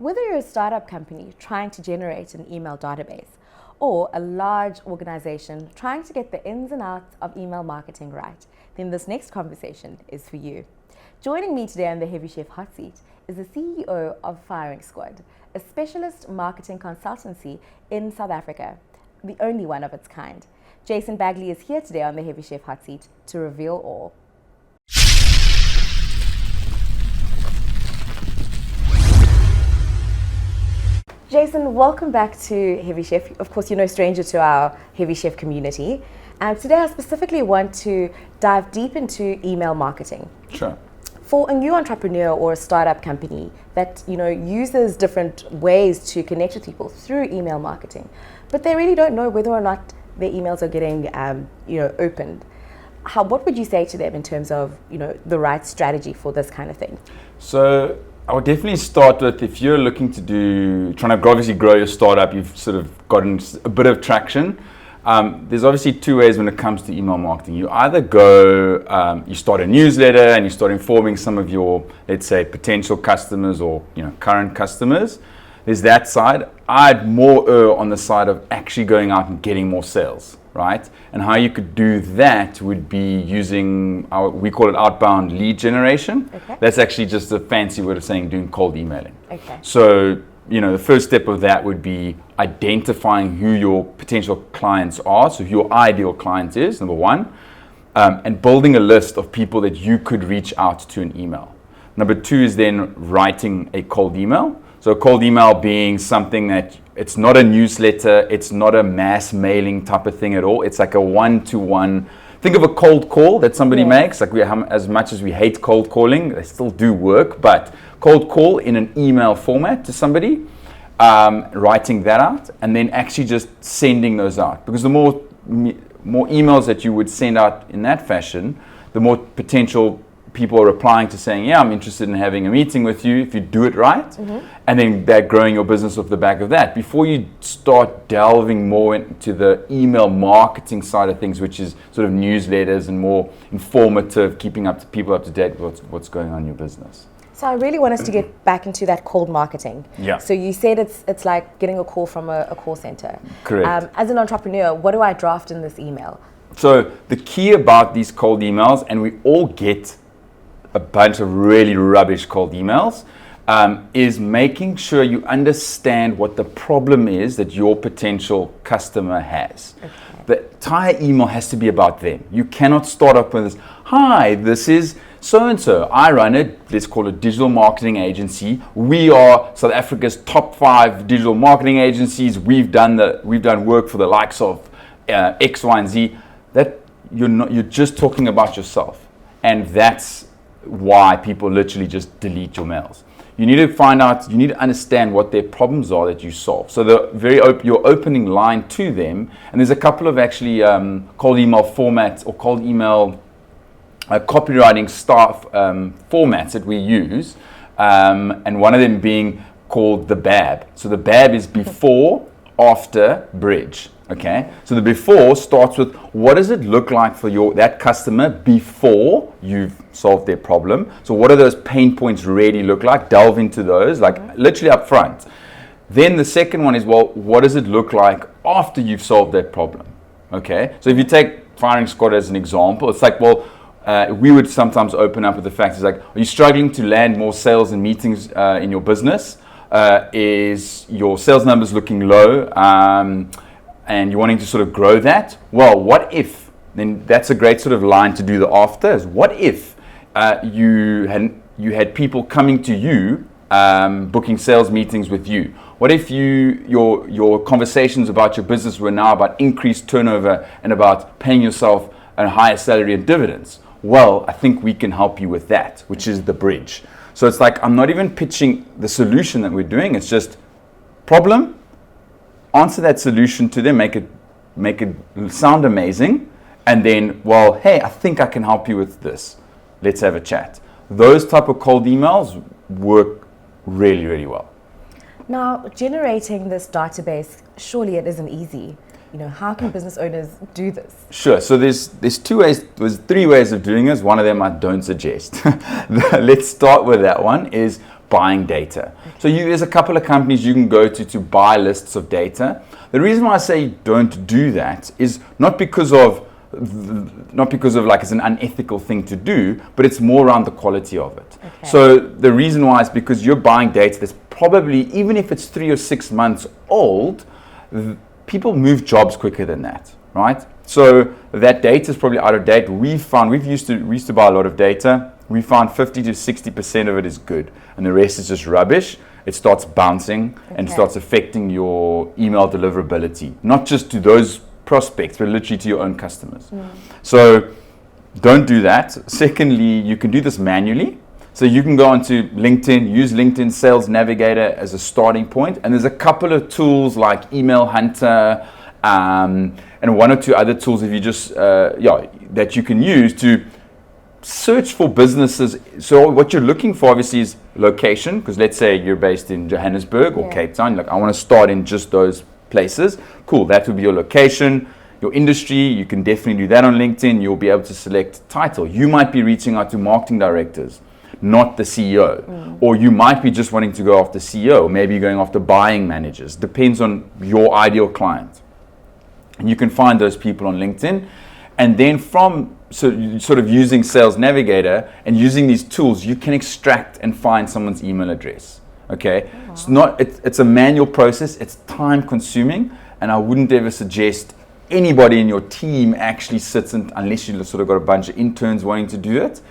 Whether you're a startup company trying to generate an email database or a large organization trying to get the ins and outs of email marketing right, then this next conversation is for you. Joining me today on the Heavy Chef Hot Seat is the CEO of Firing Squad, a specialist marketing consultancy in South Africa, the only one of its kind. Jason Bagley is here today on the Heavy Chef Hot Seat to reveal all. Jason, welcome back to Heavy Chef. Of course, you're no stranger to our Heavy Chef community. And today I specifically want to dive deep into email marketing. Sure. For a new entrepreneur or a startup company that uses different ways to connect with people through email marketing, but they really don't know whether or not their emails are getting opened. What would you say to them in terms of the right strategy for this kind of thing? So I would definitely start with, if you're looking to trying to obviously grow your startup, you've sort of gotten a bit of traction. There's obviously two ways when it comes to email marketing. You either go, you start a newsletter and you start informing some of your, let's say, potential customers or current customers. There's that side. I'd more err on the side of actually going out and getting more sales, right? And how you could do that would be using we call it outbound lead generation. Okay. That's actually just a fancy word of saying doing cold emailing. Okay. So, the first step of that would be identifying who your potential clients are, so who your ideal client is, number one, and building a list of people that you could reach out to an email. Number two is then writing a cold email. So a cold email being something that it's not a newsletter, it's not a mass mailing type of thing at all. It's like a one-to-one. Think of a cold call that somebody makes. Like as much as we hate cold calling, they still do work. But cold call in an email format to somebody, writing that out, and then actually just sending those out. Because the more emails that you would send out in that fashion, the more potential people are replying to saying, yeah, I'm interested in having a meeting with you if you do it right. Mm-hmm. And then they're growing your business off the back of that. Before you start delving more into the email marketing side of things, which is sort of newsletters and more informative, keeping people up to date with what's going on in your business. So I really want us to get back into that cold marketing. Yeah. So you said it's like getting a call from a call center. Correct. As an entrepreneur, what do I draft in this email? So the key about these cold emails, and we all get a bunch of really rubbish cold emails, is making sure you understand what the problem is that your potential customer has. Okay. The entire email has to be about them. You cannot start up with this, hi, this is so-and-so. I run it, let's call it digital marketing agency. We are South Africa's top 5 digital marketing agencies. We've done work for the likes of X, Y, and Z. That you're just talking about yourself. And that's why people literally just delete your mails. You need to understand what their problems are that you solve. So your opening line to them, and there's a couple of actually cold email formats or cold email copywriting staff formats that we use, and one of them being called the BAB. So the BAB is before, after, bridge. Okay, so the before starts with, what does it look like for that customer before you've solved their problem? So what do those pain points really look like? Delve into those, literally up front. Then the second one is, well, what does it look like after you've solved that problem? Okay, so if you take Firing Squad as an example, it's like, well, we would sometimes open up with the fact, it's like, are you struggling to land more sales and meetings in your business? Is your sales numbers looking low? And you're wanting to sort of grow that? Well, what if, then that's a great sort of line to do the after, is what if you had people coming to you, booking sales meetings with you? What if your conversations about your business were now about increased turnover and about paying yourself a higher salary and dividends? Well, I think we can help you with that, which is the bridge. So it's like, I'm not even pitching the solution that we're doing, it's just problem, answer that solution to them, make it sound amazing, and then, well, hey, I think I can help you with this. Let's have a chat. Those type of cold emails work really, really well. Now, generating this database, surely it isn't easy. How can business owners do this? Sure. So there's three ways of doing this. One of them I don't suggest. Let's start with that one. Is buying data. So there's a couple of companies you can go to buy lists of data. The reason why I say don't do that is not because of like it's an unethical thing to do, but it's more around the quality of it. Okay. So the reason why is because you're buying data that's probably, even if it's 3 or 6 months old, people move jobs quicker than that, right? So that data is probably out of date. We used to buy a lot of data. We found 50 to 60% of it is good, and the rest is just rubbish. It starts bouncing and starts affecting your email deliverability, not just to those prospects, but literally to your own customers. So don't do that. Secondly, you can do this manually. So you can go onto LinkedIn, use LinkedIn Sales Navigator as a starting point, and there's a couple of tools like Email Hunter and 1 or 2 other tools if you just that you can use to search for businesses. So what you're looking for obviously is location, because let's say you're based in Johannesburg or Cape Town, like I want to start in just those places. Cool, that would be your location. Your industry, you can definitely do that on LinkedIn. You'll be able to select title. You might be reaching out to marketing directors, not the CEO. Or you might be just wanting to go after CEO, maybe going after buying managers. Depends on your ideal client. And you can find those people on LinkedIn. And then sort of using Sales Navigator and using these tools, you can extract and find someone's email address. Okay? Wow. It's a manual process. It's time consuming. And I wouldn't ever suggest anybody in your team actually sits unless you've sort of got a bunch of interns wanting to do it.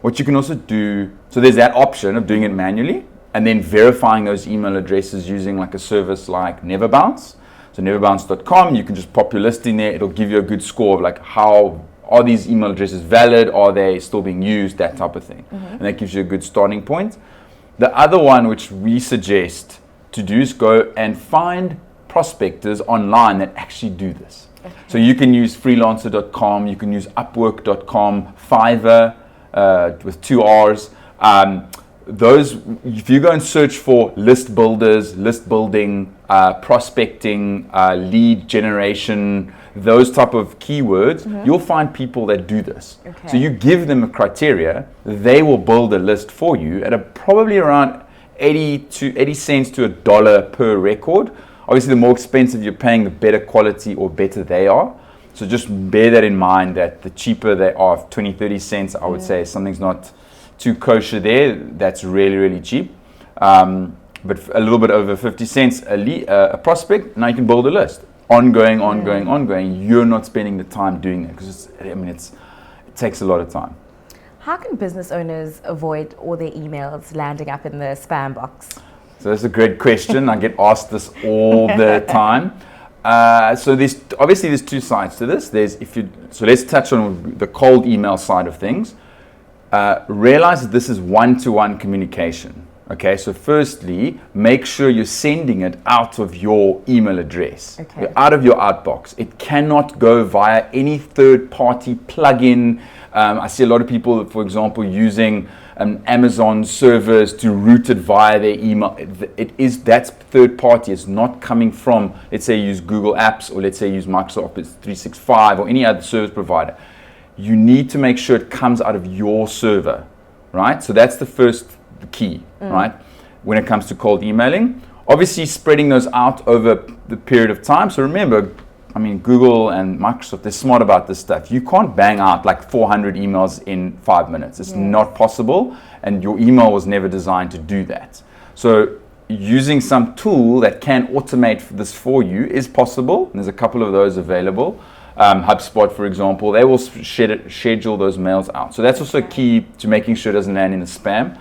What you can also do, so there's that option of doing it manually and then verifying those email addresses using like a service like Neverbounce. So neverbounce.com, you can just pop your list in there. It'll give you a good score of like how are these email addresses valid? Are they still being used? That type of thing. And that gives you a good starting point. The other one which we suggest to do is go and find prospectors online that actually do this. So you can use freelancer.com, you can use upwork.com, Fiverr with 2 R's. Those, if you go and search for list builders, list building, prospecting, lead generation, those type of keywords, you'll find people that do this. So you give them a criteria, they will build a list for you at probably around 80 cents to $1 per record. Obviously, the more expensive you're paying, the better quality or better they are. So just bear that in mind, that the cheaper they are, 20, 30 cents, I would say something's not too kosher there. That's really, really cheap. But a little bit over 50 cents a prospect, now you can build a list. Ongoing. You're not spending the time doing that because it takes a lot of time. How can business owners avoid all their emails landing up in the spam box? So that's a great question. I get asked this all the time. So there's 2 sides to this. So let's touch on the cold email side of things. Realize that this is one-to-one communication. Okay, so firstly, make sure you're sending it out of your email address, out of your outbox. It cannot go via any third-party plugin. I see a lot of people, for example, using Amazon servers to route it via their email. That's third party. It's not coming from, let's say, use Google Apps, or let's say use Microsoft Office 365 or any other service provider. You need to make sure it comes out of your server, right? So that's the first key, right? When it comes to cold emailing, obviously spreading those out over the period of time. So remember, Google and Microsoft, they're smart about this stuff. You can't bang out like 400 emails in 5 minutes. It's not possible, and your email was never designed to do that. So using some tool that can automate this for you is possible. And there's a couple of those available. HubSpot, for example, they will schedule those mails out. So that's also key to making sure it doesn't land in the spam.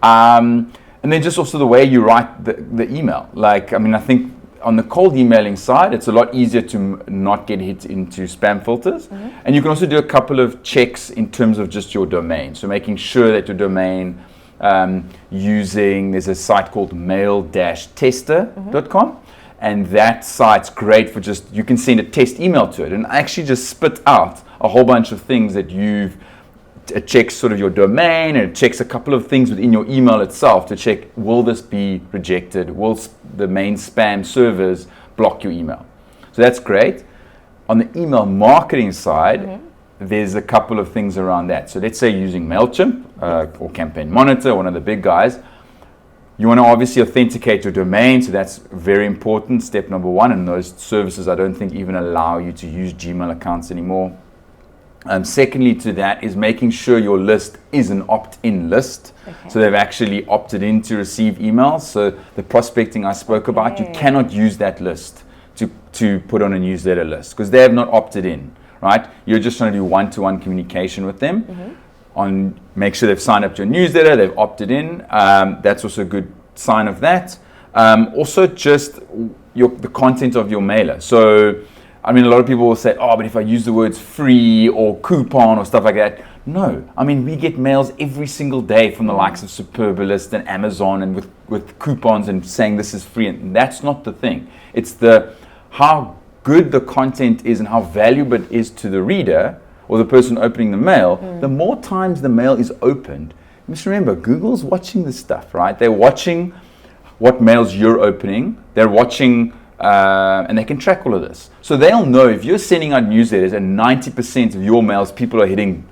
And then just also the way you write the email. I think on the cold emailing side, it's a lot easier to not get hit into spam filters. And you can also do a couple of checks in terms of just your domain. So making sure that your domain there's a site called mail-tester.com. And that site's great for you can send a test email to it and actually just spit out a whole bunch of things that it checks sort of your domain, and it checks a couple of things within your email itself to check, will this be rejected? Will the main spam servers block your email? So that's great. On the email marketing side, there's a couple of things around that. So let's say using MailChimp or Campaign Monitor, one of the big guys. You want to obviously authenticate your domain, so that's very important, step number one, and those services I don't think even allow you to use Gmail accounts anymore. Secondly to that is making sure your list is an opt-in list. Okay. So they've actually opted in to receive emails. So the prospecting I spoke about, you cannot use that list to put on a newsletter list because they have not opted in, right? You're just trying to do one-to-one communication with them. On make sure they've signed up to your newsletter, they've opted in. That's also a good sign of that. Also just the content of your mailer. So I mean, a lot of people will say, oh, but if I use the words free or coupon or stuff like that. No, I mean, we get mails every single day from the likes of Superbalist and Amazon and with coupons and saying this is free. And that's not the thing. It's how good the content is and how valuable it is to the reader or the person opening the mail. The more times the mail is opened, you must remember, Google's watching this stuff, right? They're watching what mails you're opening. They're watching and they can track all of this. So they'll know if you're sending out newsletters and 90% of your mails, people are hitting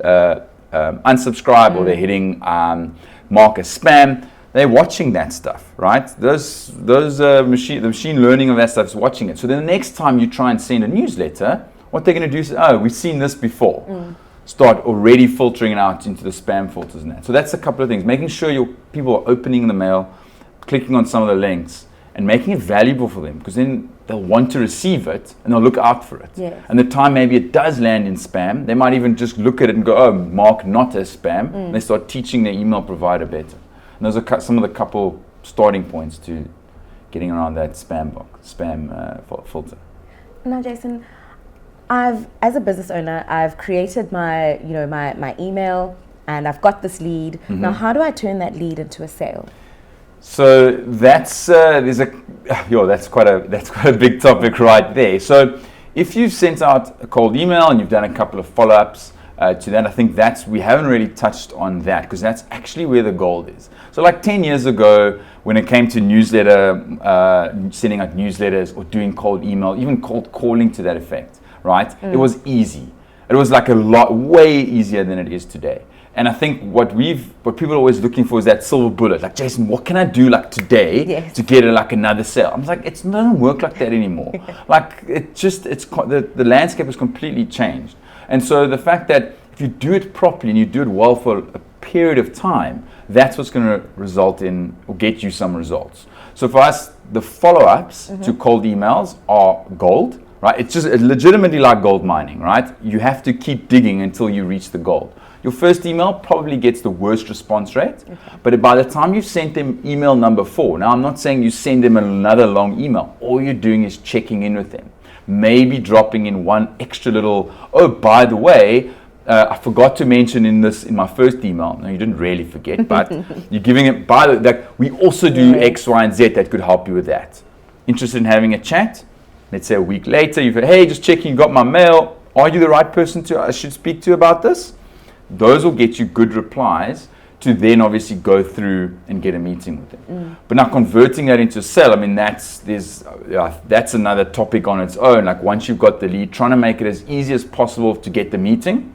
unsubscribe or they're hitting mark as spam. They're watching that stuff, right? The machine learning of that stuff is watching it. So then the next time you try and send a newsletter, what they're going to do is, oh, we've seen this before. Start already filtering it out into the spam filters and that. So that's a couple of things. Making sure your people are opening the mail, clicking on some of the links, and making it valuable for them, because then they'll want to receive it and they'll look out for it. Yes. And the time maybe it does land in spam, they might even just look at it and go, oh, mark not as spam. And they start teaching their email provider better. And those are some of the couple starting points to getting around that spam filter. Now, Jason, as a business owner, I've created my email and I've got this lead. Now, how do I turn that lead into a sale? So that's that's quite a big topic right there. So if you've sent out a cold email and you've done a couple of follow-ups to that, I think we haven't really touched on that because that's actually where the gold is. So like 10 years ago, when it came to sending out newsletters or doing cold email, even cold calling to that effect, right? It was easy. It was like way easier than it is today. And I think what people are always looking for is that silver bullet. Like, Jason, what can I do like today to get another sale? I'm like, it doesn't work like that anymore. Like the landscape has completely changed. And so the fact that if you do it properly and you do it well for a period of time, that's what's going to result in or get you some results. So for us, the follow-ups to cold emails are gold, right? It's just legitimately like gold mining, right? You have to keep digging until you reach the gold. Your first email probably gets the worst response rate, but by the time you've sent them email number 4, now I'm not saying you send them another long email. All you're doing is checking in with them. Maybe dropping in one extra little, oh, by the way, I forgot to mention in my first email. No, you didn't really forget, but you're giving it, we also do X, Y, and Z that could help you with that. Interested in having a chat? Let's say a week later, you've said, hey, just checking, you got my mail. Are you the right person I should speak to about this? Those will get you good replies to then obviously go through and get a meeting with them. But now converting that into a sale, I mean, that's another topic on its own. Like once you've got the lead, trying to make it as easy as possible to get the meeting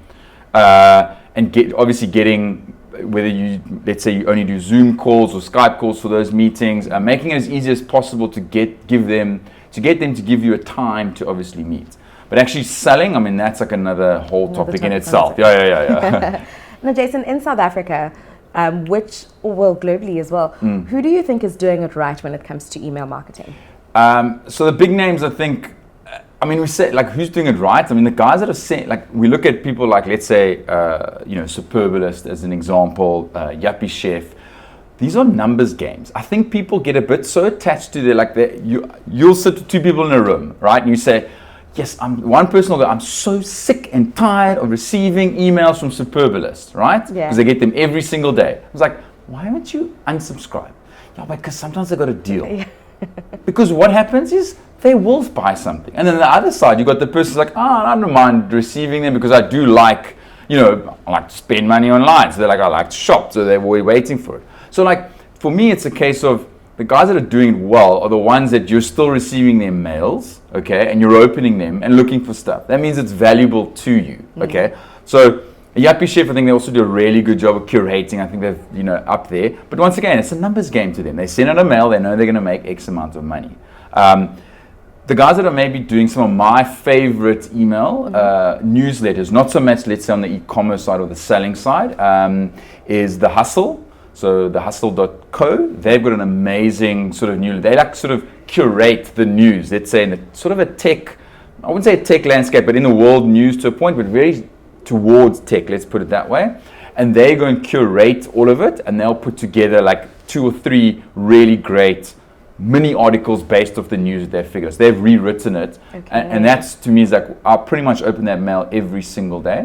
and getting, whether let's say you only do Zoom calls or Skype calls for those meetings, making it as easy as possible to get them to give you a time to obviously meet. But actually selling, I mean, that's like another whole topic in itself. Yeah. Now, Jason, in South Africa, globally as well, who do you think is doing it right when it comes to email marketing? So the big names, I think, I mean, we say, like, who's doing it right? I mean, the guys that are saying, like, we look at people like, let's say, Superbalist as an example, Yuppie Chef. These are numbers games. I think people get a bit so attached to you'll sit with two people in a room, right? And you say, yes, one person will go, I'm so sick and tired of receiving emails from Superbalist, right? Because they get them every single day. I was like, why haven't you unsubscribed? Yeah, because sometimes they got a deal. Because what happens is they will buy something. And then the other side, you got the person like, I don't mind receiving them because I do like, I like to spend money online. So they're like, I like to shop. So they're waiting for it. So like, for me, it's a case of the guys that are doing it well are the ones that you're still receiving their mails, okay, and you're opening them and looking for stuff. That means it's valuable to you, okay? So Yuppie Chef, I think they also do a really good job of curating. I think they're up there. But once again, it's a numbers game to them. They send out a mail, they know they're going to make X amount of money. The guys that are maybe doing some of my favorite email newsletters, not so much, let's say, on the e-commerce side or the selling side, is The Hustle. So thehustle.co, they've got an amazing sort of newsletter. They like sort of curate the news, let's say, in a sort of a tech, I wouldn't say a tech landscape, but in the world news to a point, but very towards tech, let's put it that way. And they go and curate all of it, and they'll put together like 2 or 3 really great mini articles based off the news that they've figured. So they've rewritten it, and that's, to me, is like, I pretty much open that mail every single day,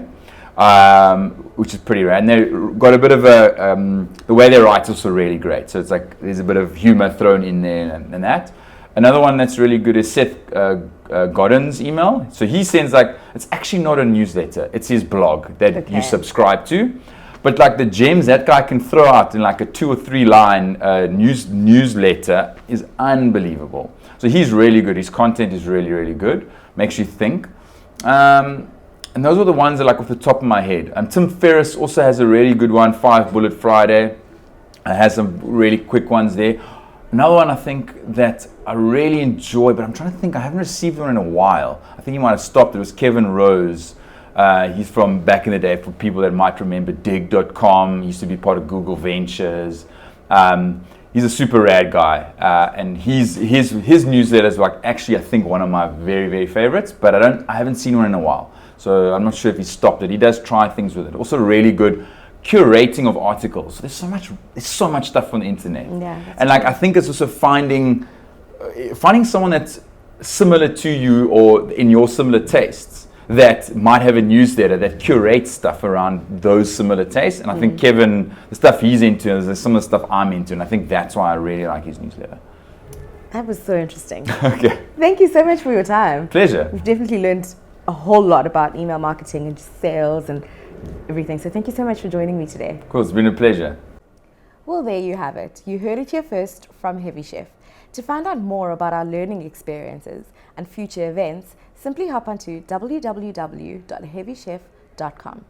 which is pretty rare. And they've got a bit of the way they write is also really great. So it's like there's a bit of humor thrown in there and that. Another one that's really good is Seth Godin's email. So he sends it's actually not a newsletter, it's his blog that you subscribe to. But like the gems that guy can throw out in like a 2 or 3 line newsletter is unbelievable. So he's really good. His content is really, really good. Makes you think. And those are the ones that are like off the top of my head. Tim Ferriss also has a really good one, 5 Bullet Friday. Has some really quick ones there. Another one I think that I really enjoy, but I'm trying to think, I haven't received one in a while. I think he might have stopped. It was Kevin Rose. He's from back in the day, for people that might remember dig.com. He used to be part of Google Ventures. He's a super rad guy. And his newsletter is like actually, I think, one of my very, very favorites, but I haven't seen one in a while. So I'm not sure if he stopped it. He does try things with it. Also really good curating of articles. There's so much stuff on the internet. Yeah, and I think it's also finding someone that's similar to you or in your similar tastes that might have a newsletter that curates stuff around those similar tastes. And I think Kevin, the stuff he's into is some of the stuff I'm into, and I think that's why I really like his newsletter. That was so interesting. Okay. Thank you so much for your time. Pleasure. We've definitely learned a whole lot about email marketing and sales and everything. So thank you so much for joining me today. Of course, it's been a pleasure. Well, there you have it. You heard it here first from Heavy Chef. To find out more about our learning experiences and future events, simply hop onto www.heavychef.com.